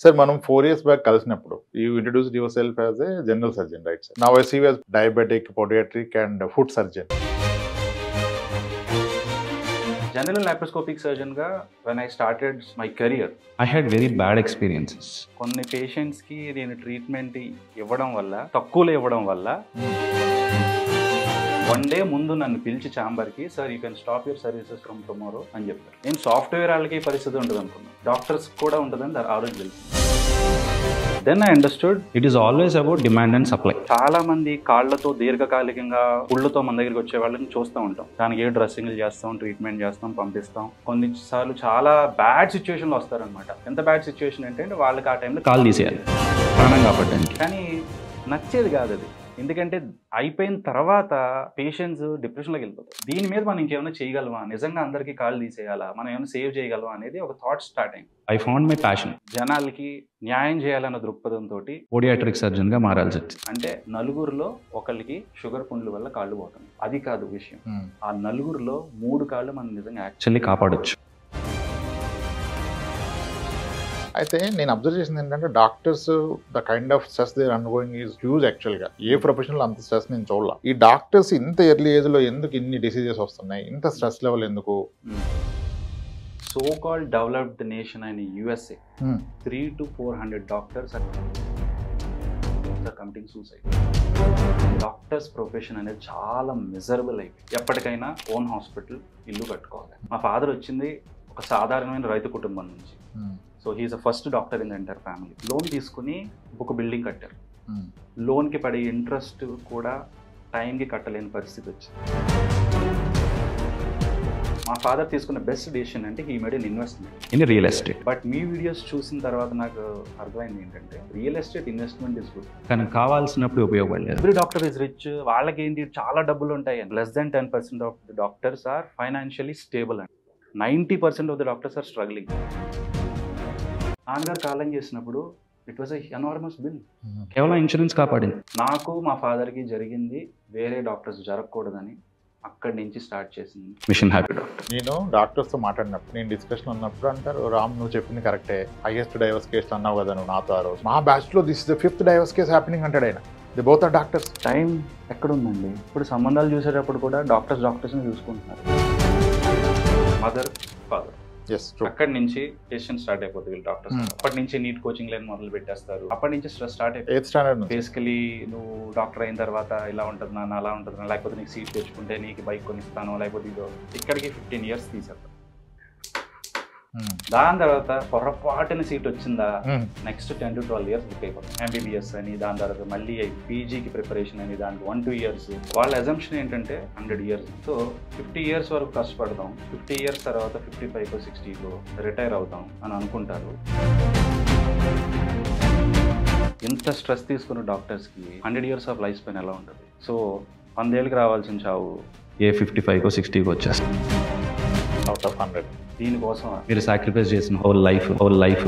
Sir, manam 4 years back కలిసినప్పుడు you introduced yourself as a general surgeon, right, sir? Now I see you as diabetic, podiatric and foot surgeon. General laparoscopic surgeon ga when I started my career, I had very bad experiences. కొన్ని patients కి నేను treatment ఇవ్వడం వల్ల తక్కువలో ఇవ్వడం వల్ల one day ముందు నన్ను పిలిచి ఛాంబర్కి, sir you can stop your services from tomorrow అని చెప్పారు. నేను సాఫ్ట్వేర్ వాళ్ళకి పరిస్థితి ఉంటుంది అనుకున్నాను, డాక్టర్స్ కూడా ఉంటుందని ఆ రోజు తెలుసు. Then I understood It is always about demand and supply. చాలా మంది కాళ్లతో దీర్ఘకాలికంగా పుళ్ళతో మన దగ్గరికి వచ్చే వాళ్ళని చూస్తూ ఉంటాం. దానికి ఏ డ్రెస్సింగ్లు చేస్తాం, ట్రీట్మెంట్ చేస్తాం, పంపిస్తాం. కొన్నిసార్లు చాలా బ్యాడ్ సిచ్యువేషన్లో వస్తారనమాట. ఎంత బ్యాడ్ సిచ్యువేషన్ అంటే వాళ్ళకి ఆ టైంలో కాల్ తీసేయాలి ప్రాణం కాపాడడానికి. కానీ నచ్చేది కాదు అది, ఎందుకంటే అయిపోయిన తర్వాత పేషెంట్స్ డిప్రెషన్లోకి వెళ్ళిపోతారు. దీని మీద మనం ఇంకేమైనా చేయగలమా, నిజంగా అందరికీ కాళ్ళు తీసేయాలా, మనం ఏమైనా సేవ్ చేయగలమా అనేది ఒక థాట్ స్టార్ట్ అయింది. I found my passion. జనాలకి న్యాయం చేయాలన్న దృక్పథంతో Podiatric surgeon గా మారాల్సి వచ్చింది. అంటే నలుగురిలో ఒకరికి షుగర్ పుండ్ల వల్ల కాళ్ళు పోతుంది, అది కాదు విషయం. ఆ నలుగురిలో 3 కాళ్ళు మనం నిజంగా యాక్చువల్లీ కాపాడొచ్చు. అయితే నేను అబ్జర్వ్ చేసింది ఏంటంటే doctors the kind of stress they are undergoing is huge. యాక్చువల్గా ఏ ప్రొఫెషనల్ అంత స్ట్రెస్ నేను చూడాల. ఈ డాక్టర్స్ ఇంత ఎర్లీ ఏజ్లో ఎందుకు ఇన్ని డిసీజెస్ వస్తున్నాయి, ఇంత స్ట్రెస్ లెవెల్ ఎందుకు? సో కాల్డ్ డెవలప్డ్ నేషన్ అయిన USA 300 to 400 doctors are committing suicide. Doctors profession అనేది చాలా మిజరబుల్ అయిపోయింది. ఎప్పటికైనా ఓన్ హాస్పిటల్, ఇల్లు కట్టుకోవాలి. మా ఫాదర్ వచ్చింది ఒక సాధారణమైన రైతు కుటుంబం నుంచి. So he's the first doctor in the entire family. Loan తీసుకుని ఒక బిల్డింగ్ కట్టారు. లోన్కి పడే ఇంట్రెస్ట్ కూడా టైంకి కట్టలేని పరిస్థితి వచ్చింది. మా ఫాదర్ తీసుకున్న బెస్ట్ డెసిషన్ అంటే he made an investment in real estate. But మీ వీడియోస్ చూసిన తర్వాత నాకు అర్థమైంది ఏంటంటే real estate investment is good, కానీ కావాల్సినప్పుడు ఉపయోగపడలేదు. ఎవ్రీ డాక్టర్ ఇస్ రిచ్, వాళ్ళకి ఏంటి చాలా డబ్బులు ఉంటాయి. Less than 10% of the doctors are financially stable and 90% of the doctors are struggling. నాన్నగారు కాలం చేసినప్పుడు ఇట్ వాజ్ ఎనార్మస్ బిల్. కేవలం ఇన్సూరెన్స్ కాపాడింది. నాకు మా ఫాదర్కి జరిగింది వేరే డాక్టర్స్ జరగకూడదని అక్కడి నుంచి స్టార్ట్ చేసింది మిషన్ హ్యాపీ డాక్టర్. నేను డాక్టర్స్తో మాట్లాడినప్పుడు, నేను డిస్కషన్ ఉన్నప్పుడు అంటారు, రామ్ నువ్వు చెప్పింది కరెక్టే, హైయెస్ట్ డైవర్స్ కేసు అన్నావు కదా నువ్వు నాతో ఆ రోజు. మా బ్యాచ్లో this is the 5th divorce case happening అంటాడు ఆయన. The both are doctors. Time ఎక్కడుందండి? ఇప్పుడు సంబంధాలు చూసేటప్పుడు కూడా డాక్టర్స్ని చూసుకుంటున్నారు. మదర్, ఫాదర్, అక్కడి నుంచి టెన్షన్ స్టార్ట్ అయిపోతుంది వీళ్ళు డాక్టర్స్. అప్పటి నుంచి నీట్ కోచింగ్ లైన్ మొదలు పెట్టేస్తారు. అప్పటి నుంచి స్ట్రెస్ స్టార్ట్ అయిపోతుంది. బేసికలీ నువ్వు డాక్టర్ అయిన తర్వాత ఇలా ఉంటుంది నాన్న, అలా ఉంటుంది నాన్న, లేకపోతే నీకు సీట్ తెచ్చుకుంటే నీకు బైక్ కొనిస్తాను, లేకపోతే ఇదో. ఇక్కడికి 15 years తీసేస్తాను. దాని తర్వాత పొరపాటున సీట్ వచ్చిందా నెక్స్ట్ 10 to 12 years బుక్ అయిపోతుంది. MBBS అని, దాని తర్వాత మళ్ళీ పీజీకి ప్రిపరేషన్ అని, దానికి 1-2 years. వాళ్ళ అజంప్షన్ ఏంటంటే 100 years. సో 50 years వరకు కష్టపడతాం, 50 years తర్వాత 55 or 60 రిటైర్ అవుతాం అని అనుకుంటారు. ఇంత స్ట్రెస్ తీసుకున్న డాక్టర్స్కి 100 years ఆఫ్ లైఫ్ స్పెన్ ఎలా ఉంటుంది? సో 100 ఏళ్ళకి రావాల్సిన చావు 55 or 60 వచ్చేస్తుంది అవుట్ ఆఫ్ 100. దీనికోసం మీరు సాక్రిఫైస్ చేసిన హోల్ లైఫ్